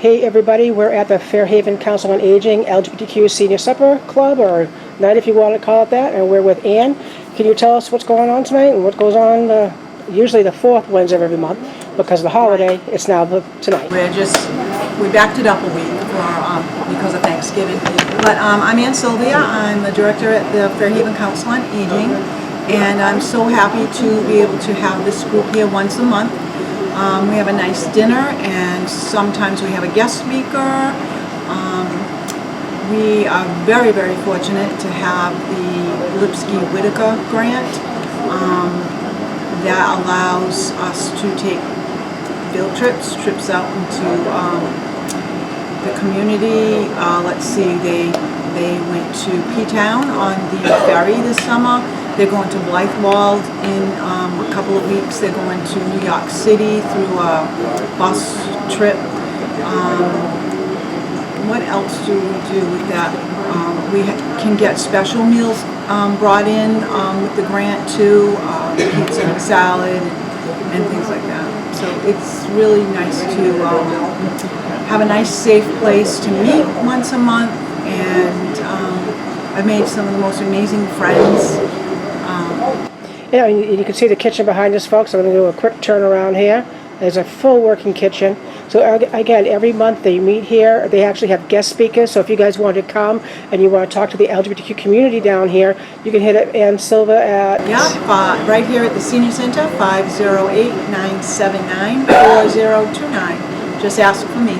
Hey everybody, we're at the Fairhaven Council on Aging LGBTQ Senior Supper Club, or night if you want to call it that, and we're with Ann. Can you tell us what's going on tonight and what goes on usually the fourth Wednesday of every month? Because of the holiday, it's now tonight. We backed it up a week because of Thanksgiving. But I'm Ann Sylvia. I'm the director at the Fairhaven Council on Aging, and I'm so happy to be able to have this group here once a month. We have a nice dinner, and sometimes we have a guest speaker. We are very, very fortunate to have the Lipsky-Whitaker grant that allows us to take field trips out into the community. Let's see, they went to P-Town on the ferry this summer. They're going to Blythewald in a couple of weeks. They're going to New York City through a bus trip. What else do we do with that? We can get special meals brought in with the grant too, pizza and salad and things like that. So it's really nice to have a nice safe place to meet once a month, and I've made some of the most amazing friends. Yeah, you can see the kitchen behind us, folks. I'm going to do a quick turn around here. There's a full working kitchen. So again, every month they meet here. They actually have guest speakers. So if you guys want to come and you want to talk to the LGBTQ community down here, you can hit up Ann Silva at... Yeah, right here at the Senior Center, 508-979-4029. Just ask for me.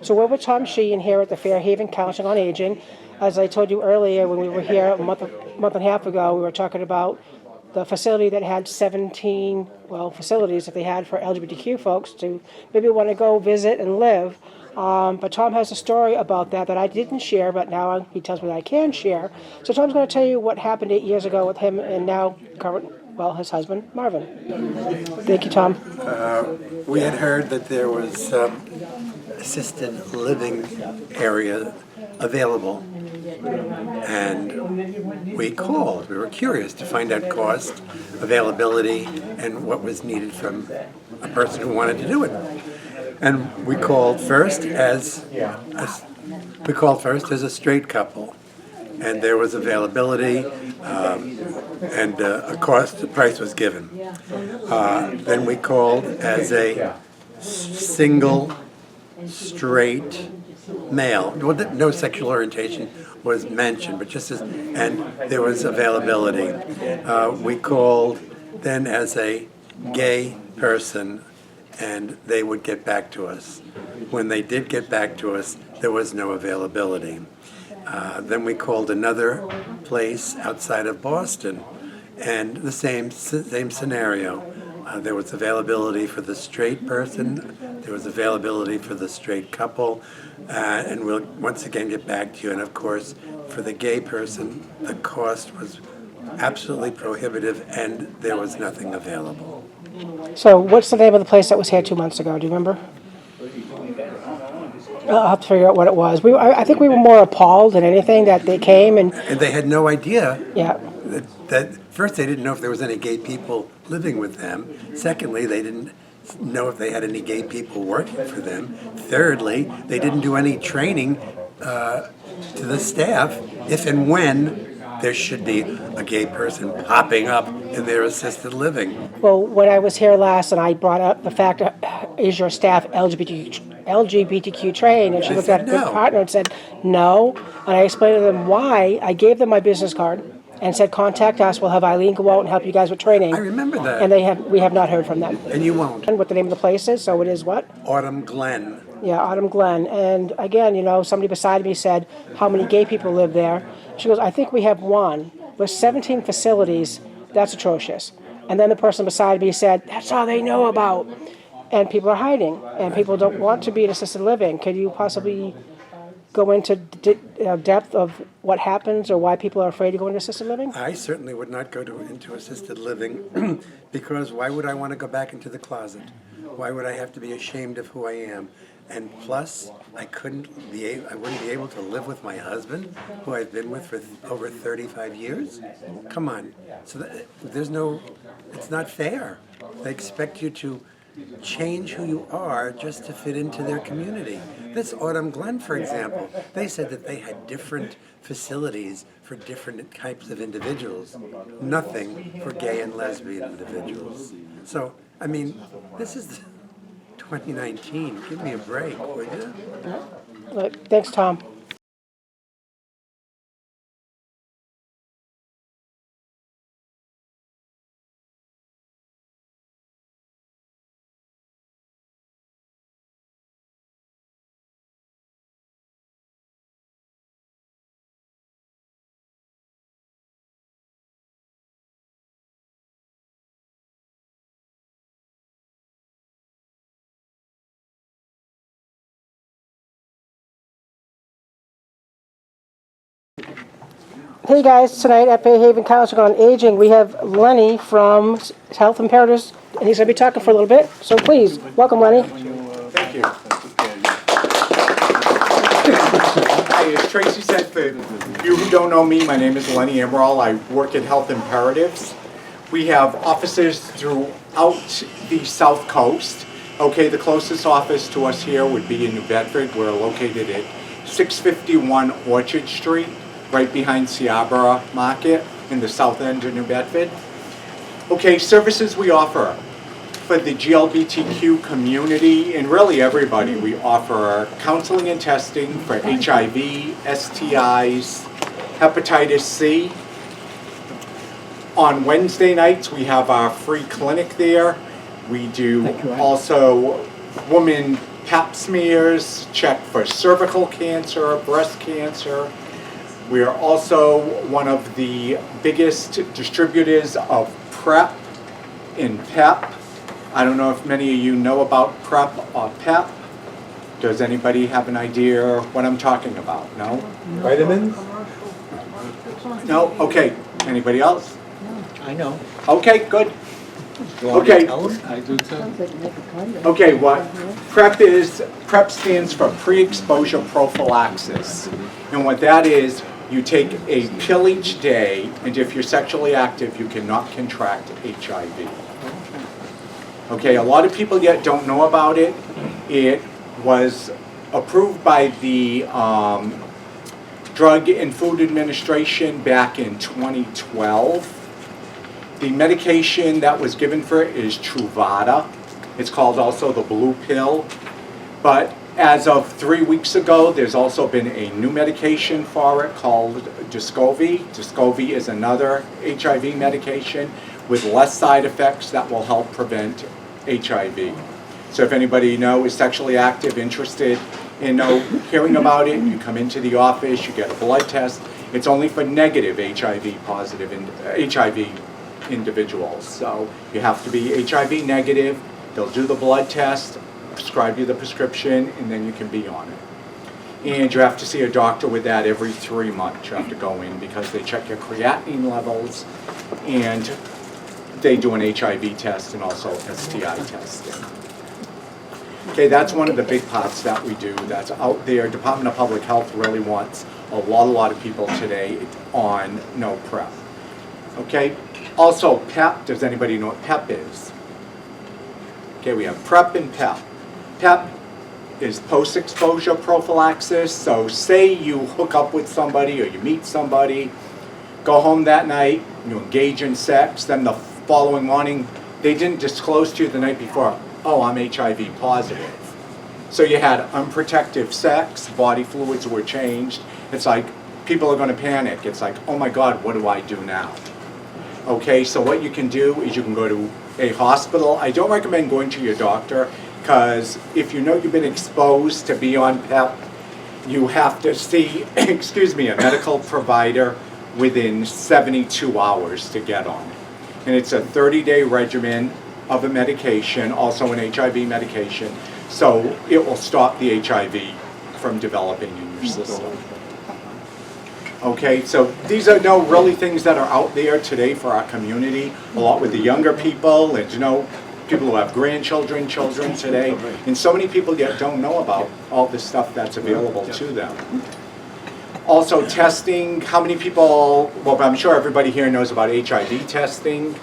So we're with Tom Sheehan here at the Fairhaven Council on Aging. As I told you earlier, when we were here a month and a half ago, we were talking about the facility that had 17, facilities that they had for LGBTQ folks to maybe want to go visit and live. But Tom has a story about that I didn't share, but now he tells me that I can share. So Tom's going to tell you what happened 8 years ago with him and now his husband, Marvin. Thank you, Tom. We had heard that there was assisted living area available, and we called. We were curious to find out cost, availability, and what was needed from a person who wanted to do it. And we called first as a straight couple, and there was availability, and a price was given. Then we called as a single straight male. No sexual orientation was mentioned, but and there was availability. We called then as a gay person, and they would get back to us. When they did get back to us, there was no availability. Then we called another place outside of Boston, and the same scenario. There was availability for the straight person, there was availability for the straight couple, and we'll once again get back to you. And of course, for the gay person, the cost was absolutely prohibitive and there was nothing available. So what's the name of the place that was here 2 months ago? Do you remember? I'll have to figure out what it was. I think we were more appalled than anything that they came and they had no idea. Yeah. That first, they didn't know if there was any gay people living with them. Secondly, they didn't know if they had any gay people working for them. Thirdly, they didn't do any training to the staff if and when there should be a gay person popping up in their assisted living. Well, when I was here last and I brought up the fact, is your staff LGBTQ trained? And she looked at her partner and said, no. And I explained to them why. I gave them my business card and said, contact us. We'll have Eileen go out and help you guys with training. I remember that. And we have not heard from them. And you won't. And what the name of the place is, so it is what? Autumn Glen. Yeah, Autumn Glen. And again, somebody beside me said, how many gay people live there? She goes, I think we have one. With 17 facilities, that's atrocious. And then the person beside me said, that's all they know about. And people are hiding. And people don't want to be in assisted living. Could you possibly go into depth of what happens or why people are afraid to go into assisted living? I certainly would not go into assisted living because why would I want to go back into the closet? Why would I have to be ashamed of who I am? And plus, I wouldn't be able to live with my husband, who I've been with for over 35 years. Come on, so it's not fair. They expect you to change who you are just to fit into their community. This Autumn Glen, for example, they said that they had different facilities for different types of individuals, nothing for gay and lesbian individuals. So, I mean, this is 2019. Give me a break, would you? Thanks, Tom. Hey guys, tonight at Fairhaven Council on Aging, we have Lenny from Health Imperatives, and he's going to be talking for a little bit. So please, welcome, Lenny. Thank you. Hi, as Tracy said, for you who don't know me, my name is Lenny Emerald. I work at Health Imperatives. We have offices throughout the South Coast. Okay, the closest office to us here would be in New Bedford. We're located at 651 Orchard Street, right behind Ciabra Market in the south end of New Bedford. Okay, services we offer for the GLBTQ community and really everybody. We offer counseling and testing for HIV, STIs, hepatitis C. On Wednesday nights, we have our free clinic there. We do also woman pap smears, check for cervical cancer, breast cancer. We are also one of the biggest distributors of PrEP and PEP. I don't know if many of you know about PrEP or PEP. Does anybody have an idea what I'm talking about? No? Vitamins? No? Okay. Anybody else? I know. Okay, good. You want me to tell them? I do too. Okay, what PrEP stands for pre-exposure prophylaxis. And what that is, you take a pill each day, and if you're sexually active, you cannot contract HIV. Okay, a lot of people yet don't know about it. It was approved by the Drug and Food Administration back in 2012. The medication that was given for it is Truvada. It's called also the blue pill. But as of 3 weeks ago, there's also been a new medication for it called Descovy. Descovy is another HIV medication with less side effects that will help prevent HIV. So if anybody is sexually active, interested in hearing about it, you come into the office, you get a blood test. It's only for negative HIV positive and HIV individuals. So you have to be HIV negative. They'll do the blood test, prescribe you the prescription, and then you can be on it. And you have to see a doctor with that every 3 months. You have to go in because they check your creatinine levels and they do an HIV test and also STI testing. Okay, that's one of the big parts that we do that's out there. Department of Public Health really wants a lot of people today on PrEP. Okay, also PEP, does anybody know what PEP is? Okay, we have PrEP and PEP. PEP is post-exposure prophylaxis. So say you hook up with somebody or you meet somebody, go home that night, you engage in sex, then the following morning, they didn't disclose to you the night before, oh, I'm HIV positive. So you had unprotected sex, body fluids were changed. It's like, people are gonna panic. It's like, oh my God, what do I do now? Okay, so what you can do is you can go to a hospital. I don't recommend going to your doctor because if you know you've been exposed to be on PEP, you have to see, a medical provider within 72 hours to get on it. And it's a 30-day regimen of a medication, also an HIV medication, so it will stop the HIV from developing in your system. Okay, so these are no really things that are out there today for our community, a lot with the younger people, and people who have grandchildren, children today, and so many people yet don't know about all this stuff that's available to them. Also testing, how many people, well, I'm sure everybody here knows about HIV testing.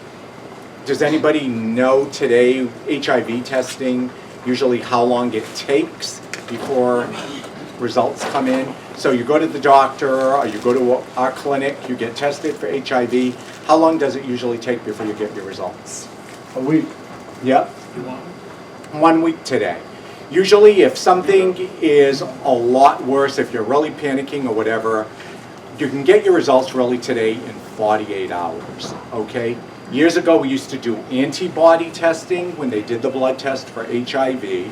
Does anybody know today HIV testing, usually how long it takes before results come in? So you go to the doctor or you go to our clinic, you get tested for HIV. How long does it usually take before you get your results? A week. Yep. 1 week today. Usually if something is a lot worse, if you're really panicking or whatever, you can get your results really today in 48 hours, okay? Years ago we used to do antibody testing when they did the blood test for HIV.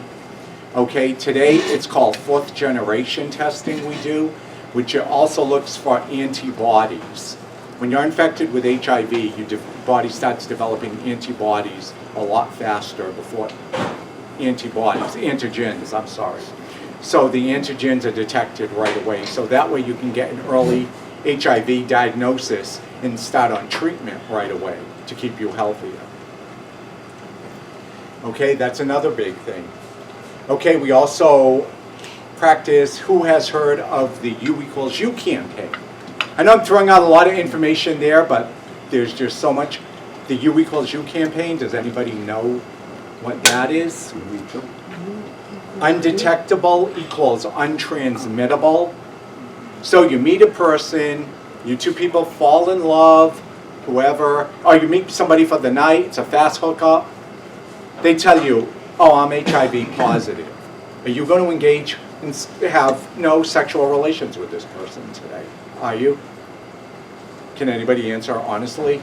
Okay, today it's called 4th generation testing we do, which also looks for antibodies. When you're infected with HIV, your body starts developing antibodies a lot faster before antigens, I'm sorry. So the antigens are detected right away. So that way you can get an early HIV diagnosis and start on treatment right away to keep you healthier. Okay, that's another big thing. Okay, we also practice, who has heard of the U=U campaign? I know I'm throwing out a lot of information there, but there's just so much. The U=U campaign, does anybody know what that is? Undetectable equals untransmittable. So you meet a person, you two people fall in love, whoever, or you meet somebody for the night, it's a fast hookup. They tell you, oh, I'm HIV positive. Are you going to engage and have no sexual relations with this person today? Are you? Can anybody answer honestly?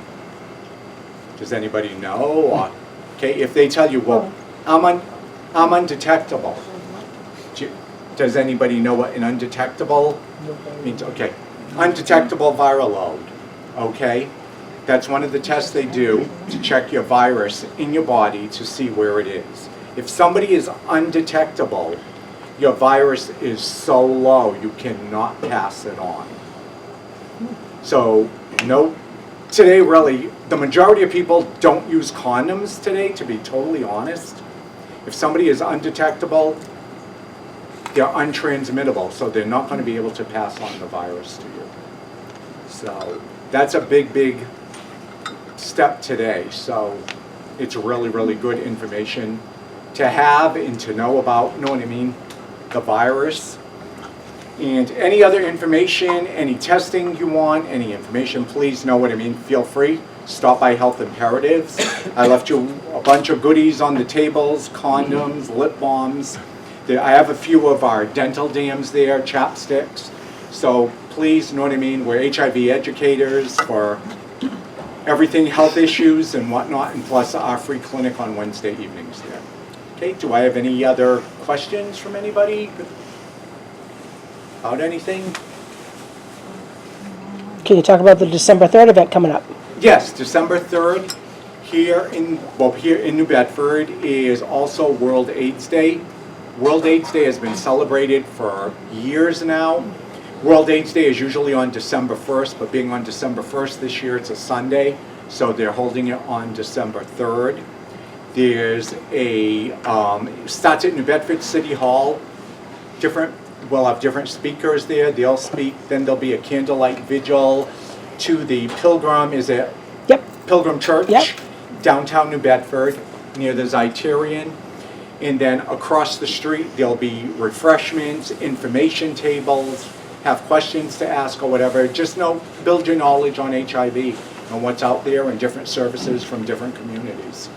Does anybody know? Or, okay, if they tell you, well, I'm undetectable. Does anybody know what an undetectable means? Okay, undetectable viral load. Okay, that's one of the tests they do to check your virus in your body to see where it is. If somebody is undetectable, your virus is so low you cannot pass it on. So, no, today really, the majority of people don't use condoms today, to be totally honest. If somebody is undetectable, they're untransmittable, so they're not going to be able to pass on the virus to you. So, that's a big, big step today. So, it's really, really good information to have and to know about, know what I mean, the virus. And any other information, any testing you want, any information, please know what I mean, feel free. Stop by Health Imperatives. I left you a bunch of goodies on the tables, condoms, lip balms. I have a few of our dental dams there, chapsticks. So please, know what I mean, we're HIV educators for everything, health issues and whatnot, and plus our free clinic on Wednesday evenings there. Okay, do I have any other questions from anybody about anything? Can you talk about the December 3rd event coming up? Yes, December 3rd here in New Bedford is also World AIDS Day. World AIDS Day has been celebrated for years now. World AIDS Day is usually on December 1st, but being on December 1st this year, it's a Sunday, so they're holding it on December 3rd. There's starts at New Bedford City Hall. We'll have different speakers there. They'll speak. Then there'll be a candlelight vigil to the Pilgrim. Is it? Yep. Pilgrim Church, Yep. Downtown New Bedford, near the Zeitarian. And then across the street, there'll be refreshments, information tables, have questions to ask or whatever. Just build your knowledge on HIV and what's out there and different services from different communities.